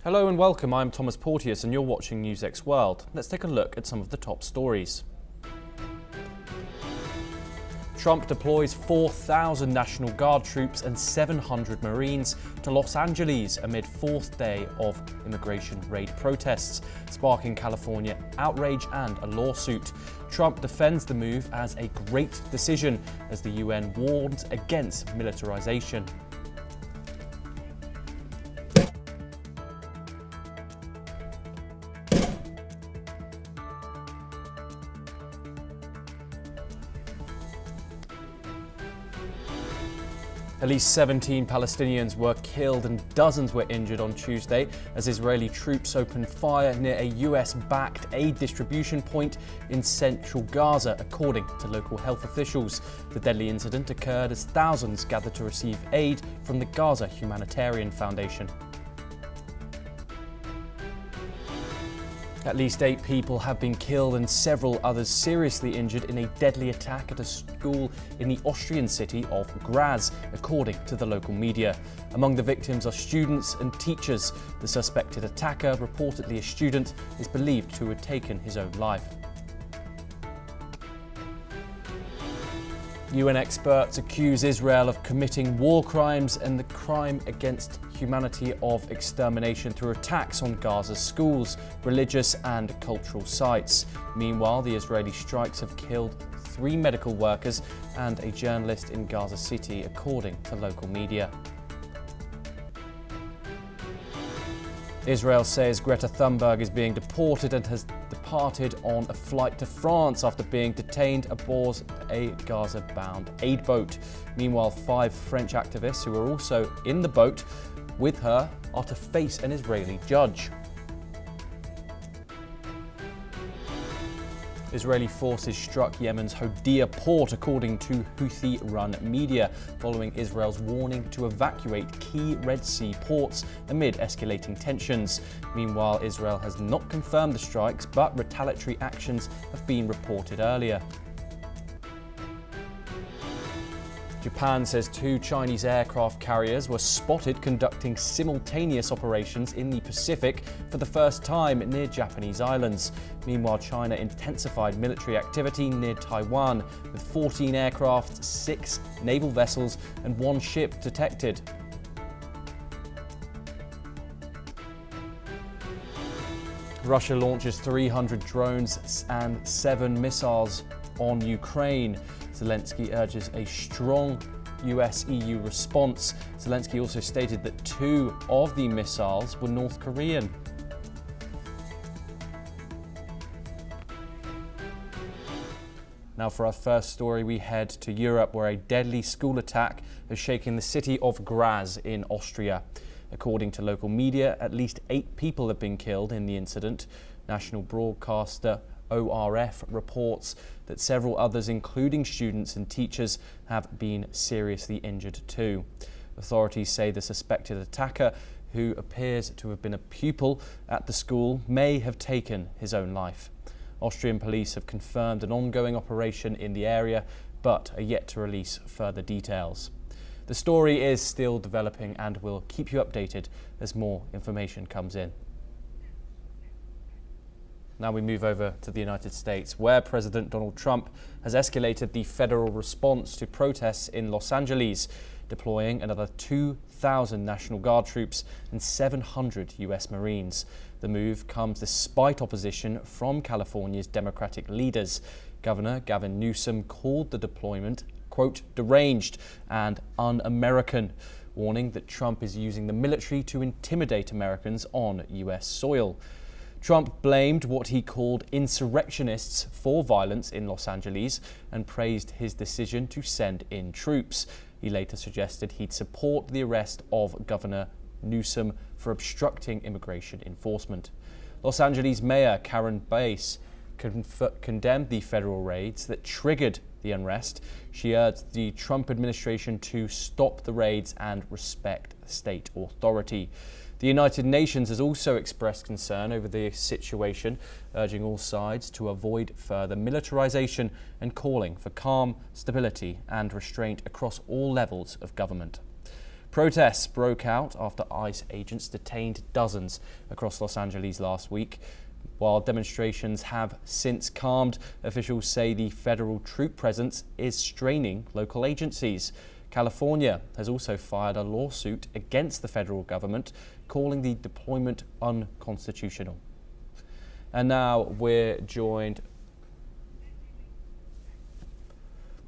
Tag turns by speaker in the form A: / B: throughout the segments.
A: Hello and welcome, I'm Thomas Porteous and you're watching NewsX World. Let's take a look at some of the top stories. Trump deploys 4,000 National Guard troops and 700 Marines to Los Angeles amid fourth day of immigration raid protests, sparking California outrage and a lawsuit. Trump defends the move as a great decision as the UN warns against militarization. At least 17 Palestinians were killed and dozens were injured on Tuesday as Israeli troops opened fire near a US-backed aid distribution point in central Gaza, according to local health officials. The deadly incident occurred as thousands gathered to receive aid from the Gaza Humanitarian Foundation. At least 8 people have been killed and several others seriously injured in a deadly attack at a school in the Austrian city of Graz, according to the local media. Among the victims are students and teachers. The suspected attacker, reportedly a student, is believed to have taken his own life. UN experts accuse Israel of committing war crimes and the crime against humanity of extermination through attacks on Gaza's schools, religious and cultural sites. Meanwhile, the Israeli strikes have killed 3 medical workers and a journalist in Gaza City, according to local media. Israel says Greta Thunberg is being deported and has departed on a flight to France after being detained aboard a Gaza-bound aid boat. Meanwhile, 5 French activists who were also in the boat with her are to face an Israeli judge. Israeli forces struck Yemen's Hodeida port, according to Houthi-run media, following Israel's warning to evacuate key Red Sea ports amid escalating tensions. Meanwhile, Israel has not confirmed the strikes, but retaliatory actions have been reported earlier. Japan says 2 Chinese aircraft carriers were spotted conducting simultaneous operations in the Pacific for the first time near Japanese islands. Meanwhile, China intensified military activity near Taiwan with 14 aircraft, 6 naval vessels and 1 ship detected. Russia launches 300 drones and 7 missiles on Ukraine. Zelensky urges a strong US-EU response. Zelensky also stated that 2 of the missiles were North Korean. Now for our first story, we head to Europe, where a deadly school attack has shaken the city of Graz in Austria. According to local media, at least 8 people have been killed in the incident. National broadcaster ORF reports that several others, including students and teachers, have been seriously injured too. Authorities say the suspected attacker, who appears to have been a pupil at the school, may have taken his own life. Austrian police have confirmed an ongoing operation in the area, but are yet to release further details. The story is still developing and we'll keep you updated as more information comes in. Now we move over to the United States, where President Donald Trump has escalated the federal response to protests in Los Angeles, deploying another 2,000 National Guard troops and 700 US Marines. The move comes despite opposition from California's Democratic leaders. Governor Gavin Newsom called the deployment, quote, deranged and un-American, warning that Trump is using the military to intimidate Americans on US soil. Trump blamed what he called insurrectionists for violence in Los Angeles and praised his decision to send in troops. He later suggested he'd support the arrest of Governor Newsom for obstructing immigration enforcement. Los Angeles Mayor Karen Bass condemned the federal raids that triggered the unrest. She urged the Trump administration to stop the raids and respect state authority. The United Nations has also expressed concern over the situation, urging all sides to avoid further militarization and calling for calm, stability and restraint across all levels of government. Protests broke out after ICE agents detained dozens across Los Angeles last week. While demonstrations have since calmed, officials say the federal troop presence is straining local agencies. California has also filed a lawsuit against the federal government, calling the deployment unconstitutional. And now we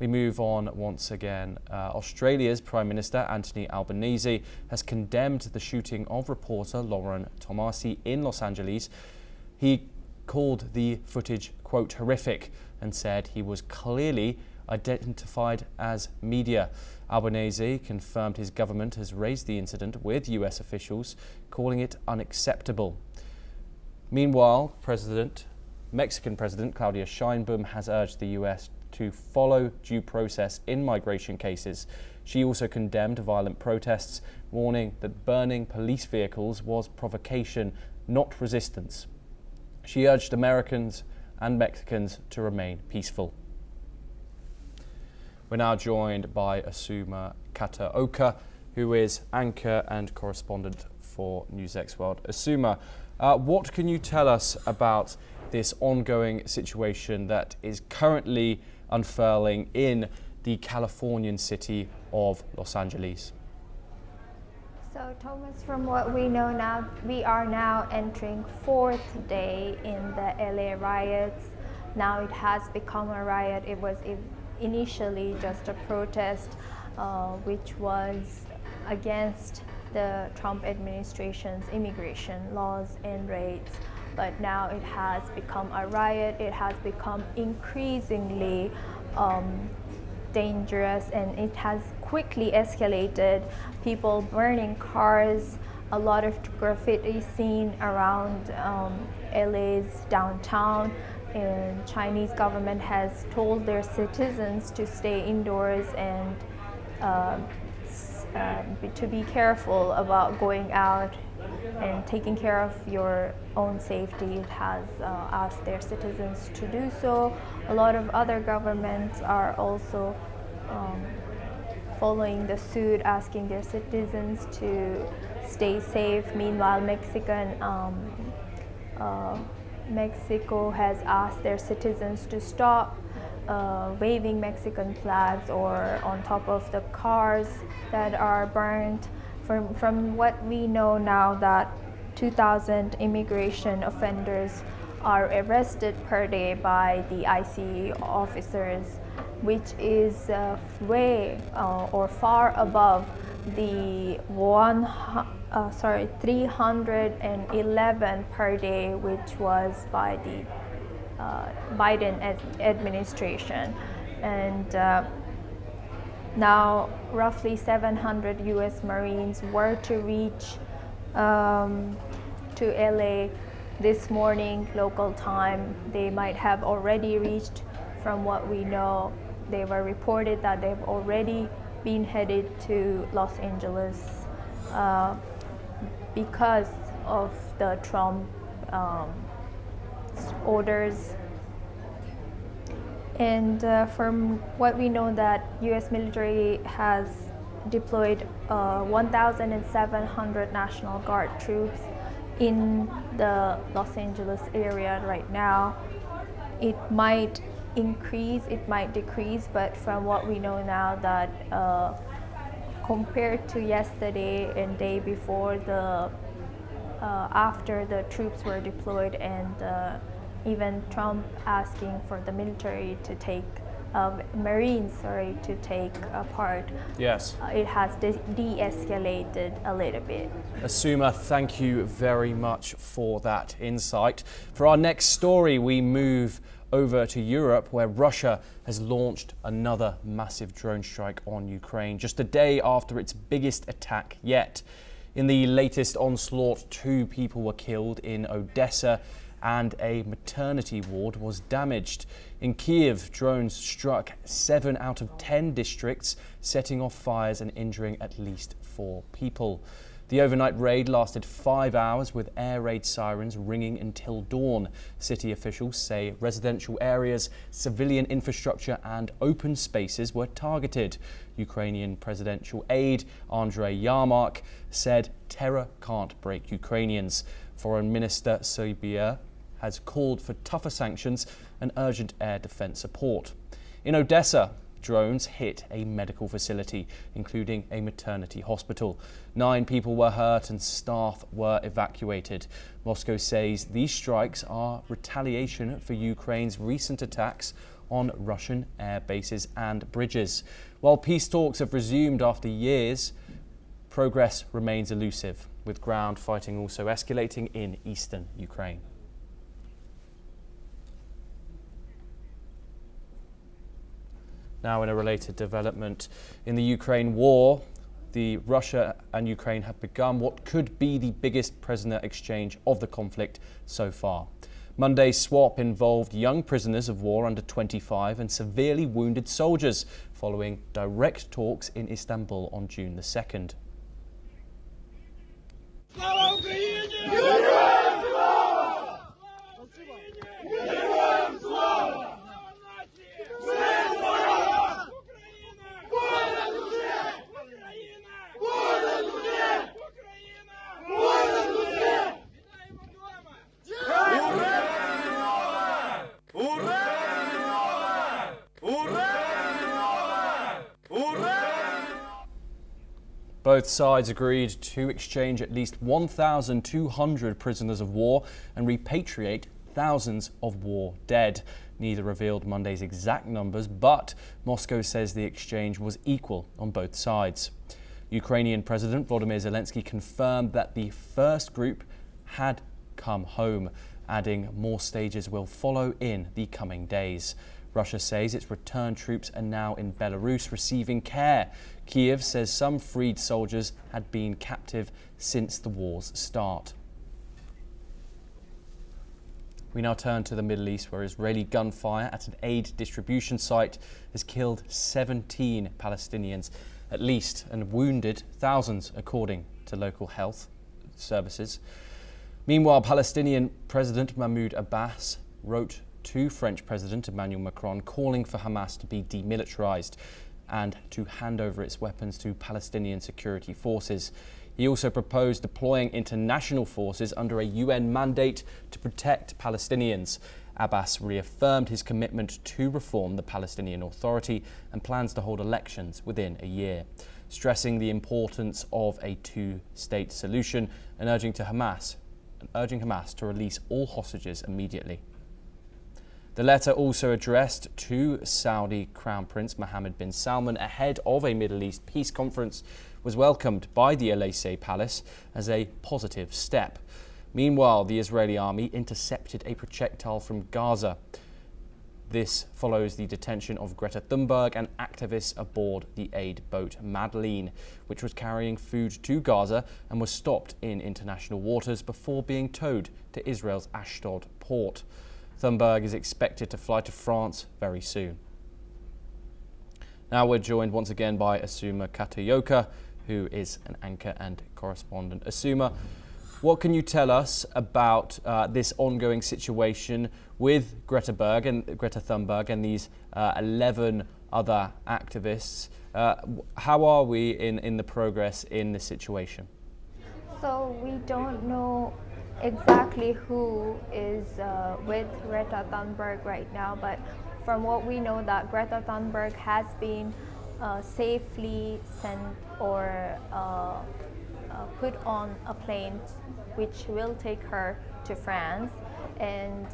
A: move on once again. Australia's Prime Minister Anthony Albanese has condemned the shooting of reporter Lauren Tomasi in Los Angeles. He called the footage, quote, horrific, and said he was clearly identified as media. Albanese confirmed his government has raised the incident with US officials, calling it unacceptable. Meanwhile, Mexican President Claudia Sheinbaum has urged the US to follow due process in migration cases. She also condemned violent protests, warning that burning police vehicles was provocation, not resistance. She urged Americans and Mexicans to remain peaceful. We're now joined by Asuma Kataoka, who is anchor and correspondent for NewsX World. Asuma, what can you tell us about this ongoing situation that is currently unfurling in the Californian city of Los Angeles?
B: So Thomas, from what we know now, we are now entering fourth day in the LA riots. Now it has become a riot. It was initially just a protest which was against the Trump administration's immigration laws and raids. But now it has become a riot. It has become increasingly dangerous, and it has quickly escalated. People burning cars, a lot of graffiti seen around LA's downtown, and Chinese government has told their citizens to stay indoors and to be careful about going out and taking care of your own safety. It has asked their citizens to do so. A lot of other governments are also following the suit, asking their citizens to stay safe. Meanwhile, Mexico has asked their citizens to stop waving Mexican flags or on top of the cars that are burned. From what we know now, that 2,000 immigration offenders are arrested per day by the ICE officers, which is way or far above the 311 per day, which was by the Biden administration. And now roughly 700 US Marines were to reach to LA this morning local time. They might have already reached. From what we know, they were reported that they've already been headed to Los Angeles because of the Trump orders. And from what we know, that U.S. military has deployed 1,700 National Guard troops in the Los Angeles area right now. It might increase, it might decrease, but from what we know now, that compared to yesterday and day before, after the troops were deployed and even Trump asking for the military to take Marines, to take part.
A: Yes.
B: It has de-escalated a little bit.
A: Asuma, thank you very much for that insight. For our next story, we move over to Europe, where Russia has launched another massive drone strike on Ukraine, just a day after its biggest attack yet. In the latest onslaught, 2 people were killed in Odessa, and a maternity ward was damaged. In Kiev, drones struck 7 out of 10 districts, setting off fires and injuring at least 4 people. The overnight raid lasted 5 hours with air raid sirens ringing until dawn. City officials say residential areas, civilian infrastructure and open spaces were targeted. Ukrainian presidential aide Andrei Yarmak said terror can't break Ukrainians. Foreign Minister Serbia has called for tougher sanctions and urgent air defense support. In Odessa, drones hit a medical facility, including a maternity hospital. 9 people were hurt and staff were evacuated. Moscow says these strikes are retaliation for Ukraine's recent attacks on Russian air bases and bridges. While peace talks have resumed after years, progress remains elusive, with ground fighting also escalating in eastern Ukraine. Now, in a related development, in the Ukraine war, Russia and Ukraine have begun what could be the biggest prisoner exchange of the conflict so far. Monday's swap involved young prisoners of war under 25 and severely wounded soldiers, following direct talks in Istanbul on June the 2nd. Both sides agreed to exchange at least 1,200 prisoners of war and repatriate thousands of war dead. Neither revealed Monday's exact numbers, but Moscow says the exchange was equal on both sides. Ukrainian President Volodymyr Zelensky confirmed that the first group had come home, adding more stages will follow in the coming days. Russia says its returned troops are now in Belarus receiving care. Kiev says some freed soldiers had been captive since the war's start. We now turn to the Middle East, where Israeli gunfire at an aid distribution site has killed 17 Palestinians at least and wounded thousands, according to local health services. Meanwhile, Palestinian President Mahmoud Abbas wrote to French President Emmanuel Macron calling for Hamas to be demilitarized and to hand over its weapons to Palestinian security forces. He also proposed deploying international forces under a UN mandate to protect Palestinians. Abbass reaffirmed his commitment to reform the Palestinian Authority and plans to hold elections within a year, stressing the importance of a two-state solution and urging Hamas to release all hostages immediately. The letter also addressed to Saudi Crown Prince Mohammed bin Salman ahead of a Middle East peace conference was welcomed by the Elysee Palace as a positive step. Meanwhile, the Israeli army intercepted a projectile from Gaza. This follows the detention of Greta Thunberg and activists aboard the aid boat Madeleine, which was carrying food to Gaza and was stopped in international waters before being towed to Israel's Ashdod port. Thunberg is expected to fly to France very soon. Now we're joined once again by Asuma Katayoka, who is an anchor and correspondent. Asuma, what can you tell us about this ongoing situation with Greta Thunberg and these 11 other activists? How are we in the progress in this situation?
B: So we don't know exactly who is with Greta Thunberg right now, but from what we know, that Greta Thunberg has been safely sent or put on a plane which will take her to France. And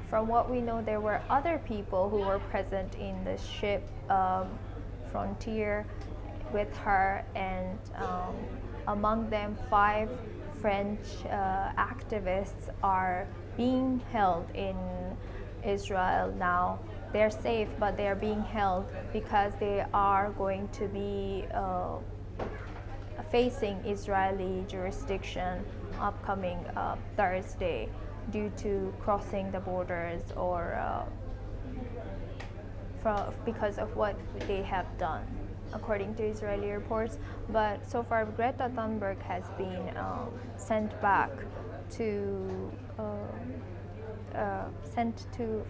B: from what we know, there were other people who were present in the ship Frontier with her, and among them 5 French activists are being held in Israel now. They're safe, but they're being held because they are going to be facing Israeli jurisdiction upcoming Thursday due to crossing the borders or because of what they have done according to Israeli reports. But so far, Greta Thunberg has been sent back to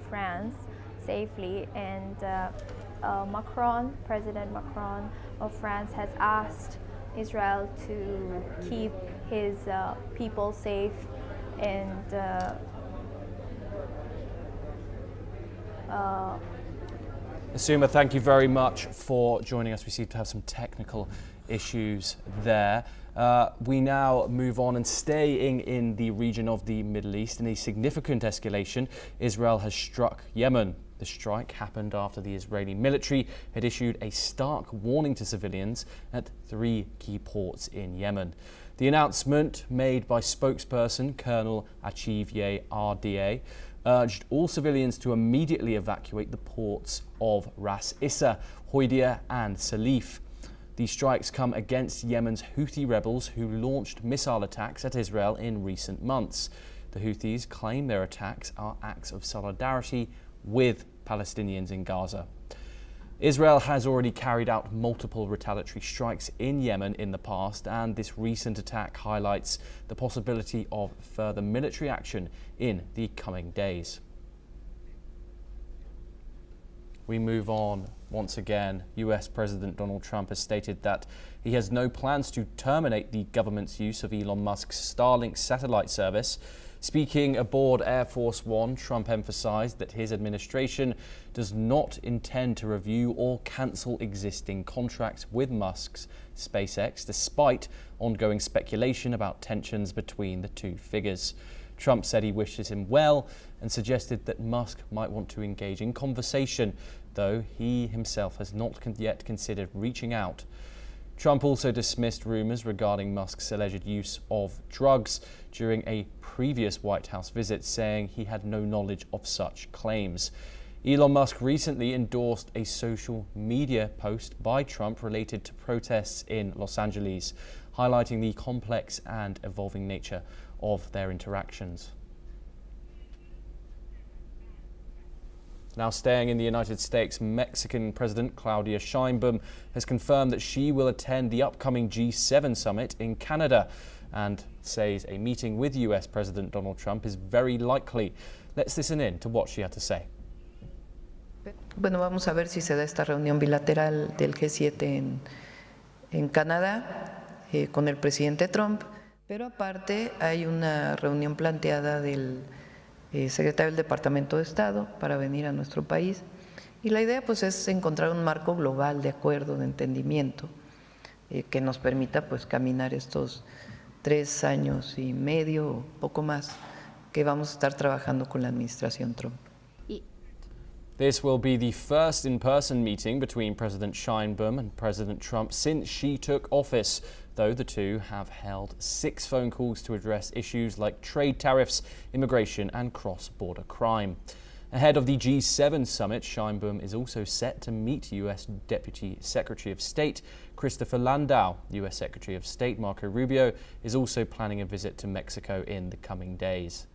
B: France safely, and Macron, President Macron of France, has asked Israel to keep his people safe and
A: Asuma, thank you very much for joining us. We seem to have some technical issues there. We now move on, and staying in the region of the Middle East, in a significant escalation, Israel has struck Yemen. The strike happened after the Israeli military had issued a stark warning to civilians at 3 key ports in Yemen. The announcement, made by spokesperson Colonel Achivier RDA, urged all civilians to immediately evacuate the ports of Ras Issa, Hodeida and Salif. These strikes come against Yemen's Houthi rebels who launched missile attacks at Israel in recent months. The Houthis claim their attacks are acts of solidarity with Palestinians in Gaza. Israel has already carried out multiple retaliatory strikes in Yemen in the past, and this recent attack highlights the possibility of further military action in the coming days. We move on. Once again, US President Donald Trump has stated that he has no plans to terminate the government's use of Elon Musk's Starlink satellite service. Speaking aboard Air Force One, Trump emphasized that his administration does not intend to review or cancel existing contracts with Musk's SpaceX, despite ongoing speculation about tensions between the two figures. Trump said he wishes him well and suggested that Musk might want to engage in conversation, though he himself has not yet considered reaching out. Trump also dismissed rumors regarding Musk's alleged use of drugs during a previous White House visit, saying he had no knowledge of such claims. Elon Musk recently endorsed a social media post by Trump related to protests in Los Angeles, highlighting the complex and evolving nature of their interactions. Now staying in the United States, Mexican President Claudia Sheinbaum has confirmed that she will attend the upcoming G7 summit in Canada and says a meeting with US President Donald Trump is very likely. Let's listen in to what she had to say.
C: Bueno, vamos a ver si se da esta reunión bilateral del G7 en Canadá con el presidente Trump, pero aparte hay una reunión planteada del secretario del Departamento de Estado para venir a nuestro país, y la idea pues es encontrar un marco global de acuerdo, de entendimiento que nos permita pues caminar estos 3 años y medio, poco más, que vamos a estar trabajando con la administración Trump.
A: This will be the first in-person meeting between President Sheinbaum and President Trump since she took office, though the two have held 6 phone calls to address issues like trade tariffs, immigration and cross-border crime. Ahead of the G7 summit, Sheinbaum is also set to meet US Deputy Secretary of State Christopher Landau. US Secretary of State Marco Rubio is also planning a visit to Mexico in the coming days.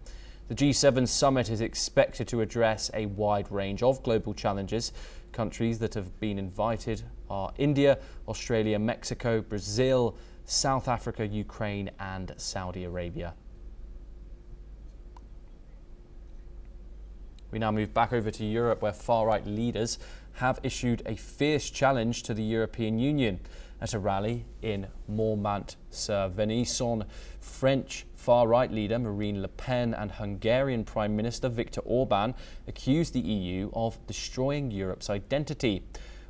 A: The G7 summit is expected to address a wide range of global challenges. Countries that have been invited are India, Australia, Mexico, Brazil, South Africa, Ukraine and Saudi Arabia. We now move back over to Europe, where far-right leaders have issued a fierce challenge to the European Union. At a rally in Mormant-sur-Venisson, French far-right leader Marine Le Pen and Hungarian Prime Minister Viktor Orban accused the EU of destroying Europe's identity.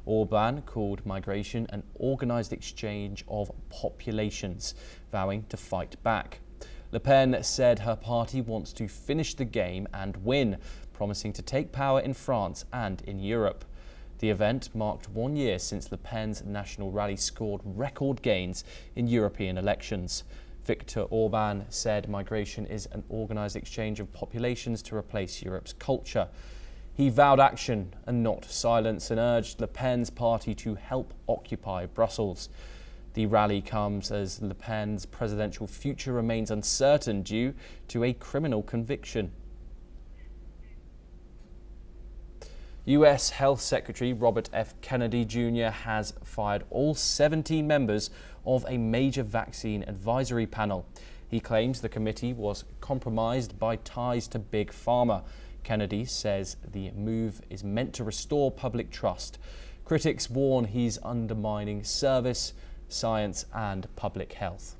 A: Orban called migration an organised exchange of populations, vowing to fight back. Le Pen said her party wants to finish the game and win, promising to take power in France and in Europe. The event marked 1 year since Le Pen's national rally scored record gains in European elections. Viktor Orban said migration is an organised exchange of populations to replace Europe's culture. He vowed action and not silence and urged Le Pen's party to help occupy Brussels. The rally comes as Le Pen's presidential future remains uncertain due to a criminal conviction. US Health Secretary Robert F. Kennedy Jr. has fired all 17 members of a major vaccine advisory panel. He claims the committee was compromised by ties to Big Pharma. Kennedy says the move is meant to restore public trust. Critics warn he's undermining service, science and public health.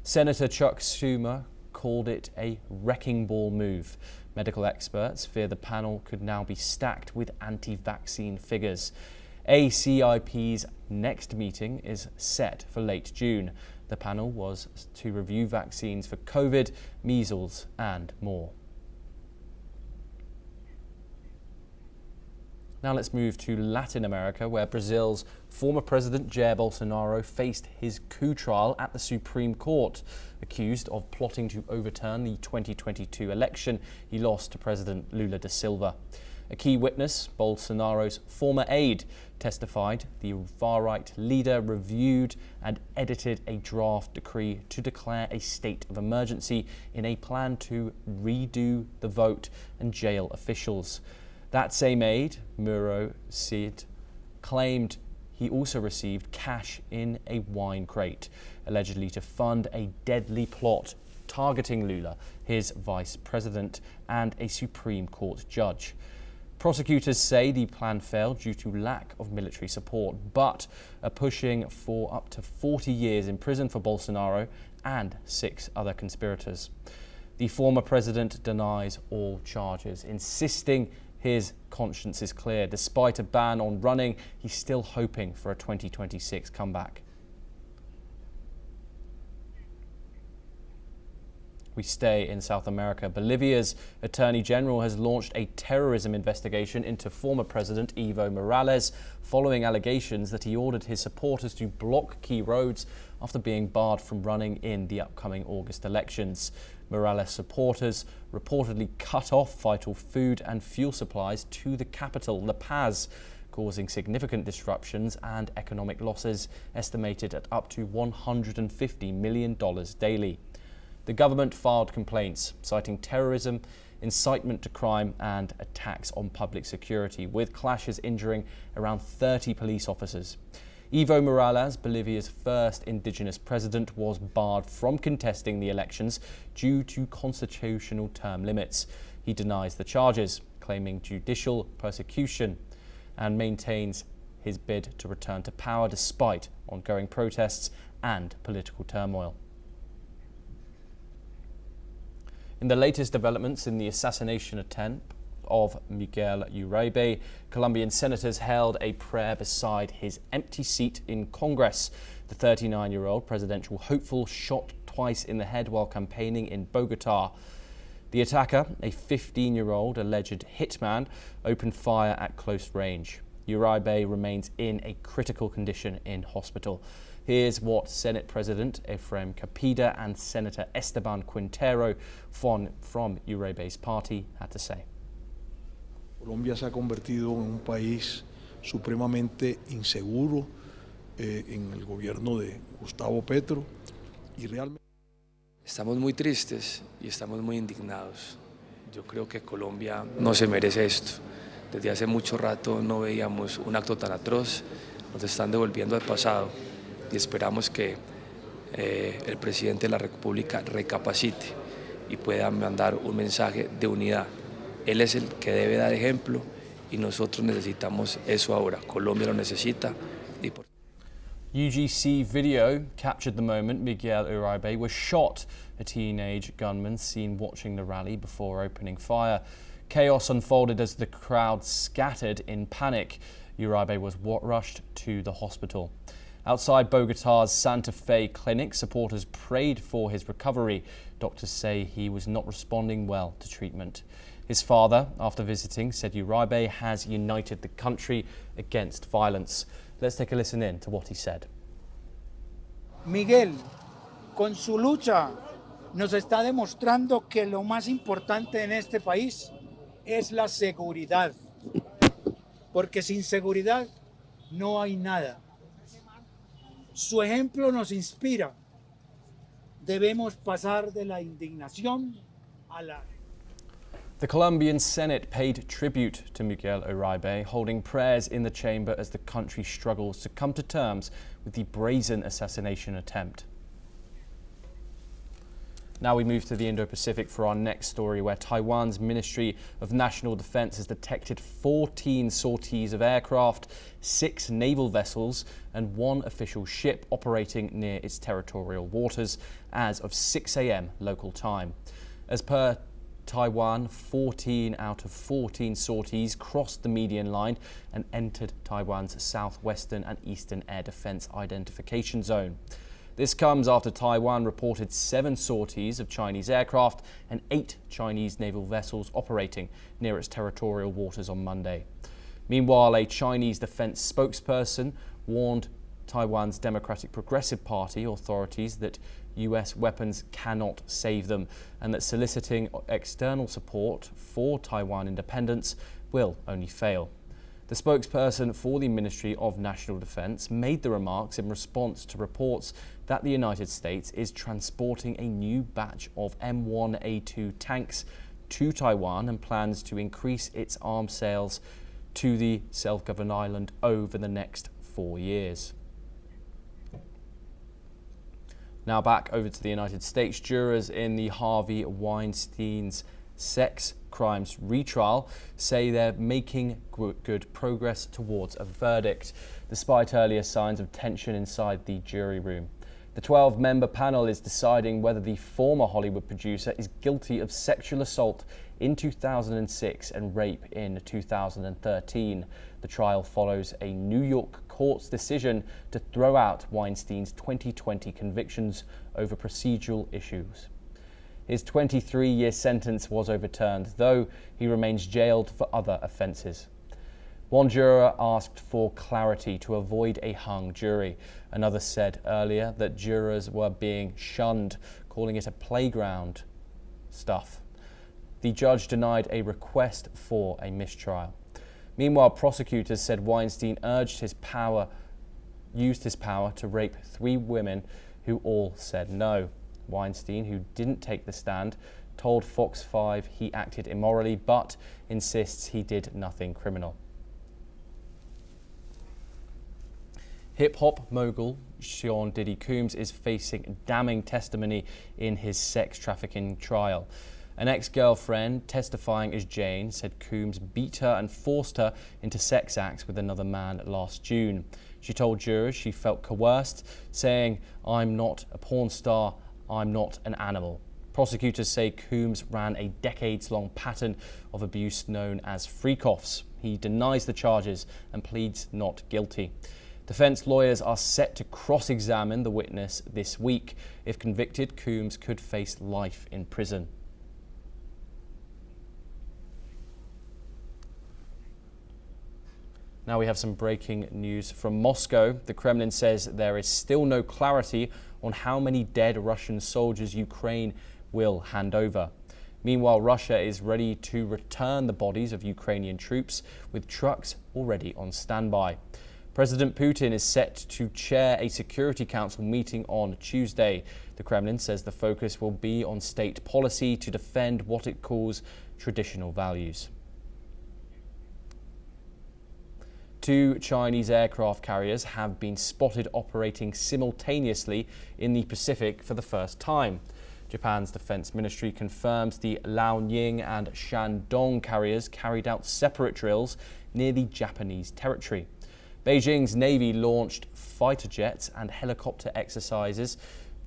A: Senator Chuck Schumer called it a wrecking ball move. Medical experts fear the panel could now be stacked with anti-vaccine figures. ACIP's next meeting is set for late June. The panel was to review vaccines for COVID, measles and more. Now let's move to Latin America, where Brazil's former president Jair Bolsonaro faced his coup trial at the Supreme Court. Accused of plotting to overturn the 2022 election he lost to President Lula da Silva. A key witness, Bolsonaro's former aide, testified the far-right leader reviewed and edited a draft decree to declare a state of emergency in a plan to redo the vote and jail officials. That same aide, Muro Cid, claimed he also received cash in a wine crate, allegedly to fund a deadly plot targeting Lula, his vice president, and a Supreme Court judge. Prosecutors say the plan failed due to lack of military support, but are pushing for up to 40 years in prison for Bolsonaro and 6 other conspirators. The former president denies all charges, insisting his conscience is clear. Despite a ban on running, he's still hoping for a 2026 comeback. We stay in South America. Bolivia's Attorney General has launched a terrorism investigation into former President Evo Morales following allegations that he ordered his supporters to block key roads after being barred from running in the upcoming August elections. Morales supporters reportedly cut off vital food and fuel supplies to the capital, La Paz, causing significant disruptions and economic losses estimated at up to $150 million daily. The government filed complaints citing terrorism, incitement to crime and attacks on public security, with clashes injuring around 30 police officers. Evo Morales, Bolivia's first indigenous president, was barred from contesting the elections due to constitutional term limits. He denies the charges, claiming judicial persecution, and maintains his bid to return to power despite ongoing protests and political turmoil. In the latest developments in the assassination attempt of Miguel Uribe, Colombian senators held a prayer beside his empty seat in Congress. The 39-year-old presidential hopeful shot twice in the head while campaigning in Bogota. The attacker, a 15-year-old alleged hitman, opened fire at close range. Uribe remains in a critical condition in hospital. Here's what Senate President Efraim Capida and Senator Esteban Quintero from Uribe's party had to say.
D: Colombia se ha convertido en un país supremamente inseguro en el gobierno de Gustavo Petro y realmente
E: estamos muy tristes y estamos muy indignados. Yo creo que Colombia no se merece esto. Desde hace mucho rato no veíamos un acto tan atroz. Nos están devolviendo al pasado y esperamos que el presidente de la República recapacite y pueda mandar un mensaje de unidad. Él es el que debe dar ejemplo y nosotros necesitamos eso ahora. Colombia lo necesita.
A: UGC video captured the moment Miguel Uribe was shot, a teenage gunman seen watching the rally before opening fire. Chaos unfolded as the crowd scattered in panic. Uribe was rushed to the hospital. Outside Bogota's Santa Fe clinic, supporters prayed for his recovery. Doctors say he was not responding well to treatment. His father, after visiting, said Uribe has united the country against violence. Let's take a listen in to what he said.
F: Miguel, con su lucha nos está demostrando que lo más importante en este país es la seguridad. Porque sin seguridad no hay nada. Su ejemplo nos inspira. Debemos pasar de la indignación a la...
A: The Colombian Senate paid tribute to Miguel Uribe, holding prayers in the chamber as the country struggles to come to terms with the brazen assassination attempt. Now we move to the Indo-Pacific for our next story, where Taiwan's Ministry of National Defense has detected 14 sorties of aircraft, 6 naval vessels and 1 official ship operating near its territorial waters as of 6 a.m. local time. As per Taiwan, 14 out of 14 sorties crossed the median line and entered Taiwan's southwestern and eastern air defense identification zone. This comes after Taiwan reported 7 sorties of Chinese aircraft and 8 Chinese naval vessels operating near its territorial waters on Monday. Meanwhile, a Chinese defense spokesperson warned Taiwan's Democratic Progressive Party authorities that US weapons cannot save them and that soliciting external support for Taiwan independence will only fail. The spokesperson for the Ministry of National Defense made the remarks in response to reports that the United States is transporting a new batch of M1A2 tanks to Taiwan and plans to increase its arms sales to the self-governed island over the next 4 years. Now back over to the United States. Jurors in the Harvey Weinstein's sex crimes retrial say they're making good progress towards a verdict, despite earlier signs of tension inside the jury room. The 12-member panel is deciding whether the former Hollywood producer is guilty of sexual assault in 2006 and rape in 2013. The trial follows a New York court's decision to throw out Weinstein's 2020 convictions over procedural issues. His 23-year sentence was overturned, though he remains jailed for other offences. One juror asked for clarity to avoid a hung jury. Another said earlier that jurors were being shunned, calling it a playground stuff. The judge denied a request for a mistrial. Meanwhile, prosecutors said Weinstein used his power to rape 3 women who all said no. Weinstein, who didn't take the stand, told Fox 5 he acted immorally, but insists he did nothing criminal. Hip-hop mogul Sean Diddy Combs is facing damning testimony in his sex trafficking trial. An ex-girlfriend testifying as Jane said Combs beat her and forced her into sex acts with another man last June. She told jurors she felt coerced, saying, "I'm not a porn star, I'm not an animal." Prosecutors say Combs ran a decades-long pattern of abuse known as freak-offs. He denies the charges and pleads not guilty. Defense lawyers are set to cross-examine the witness this week. If convicted, Combs could face life in prison. Now we have some breaking news from Moscow. The Kremlin says there is still no clarity on how many dead Russian soldiers Ukraine will hand over. Meanwhile, Russia is ready to return the bodies of Ukrainian troops with trucks already on standby. President Putin is set to chair a Security Council meeting on Tuesday. The Kremlin says the focus will be on state policy to defend what it calls traditional values. 2 Chinese aircraft carriers have been spotted operating simultaneously in the Pacific for the first time. Japan's defense ministry confirms the Liaoning and Shandong carriers carried out separate drills near the Japanese territory. Beijing's Navy launched fighter jets and helicopter exercises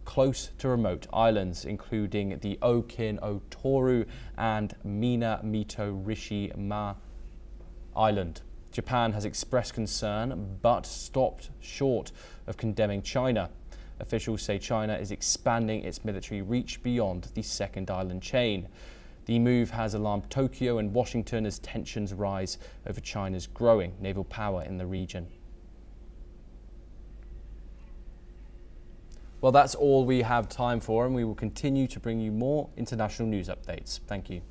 A: close to remote islands, including the Okin-Otoru and Minamito-Rishima Island. Japan has expressed concern but stopped short of condemning China. Officials say China is expanding its military reach beyond the second island chain. The move has alarmed Tokyo and Washington as tensions rise over China's growing naval power in the region. Well, that's all we have time for, and we will continue to bring you more international news updates. Thank you.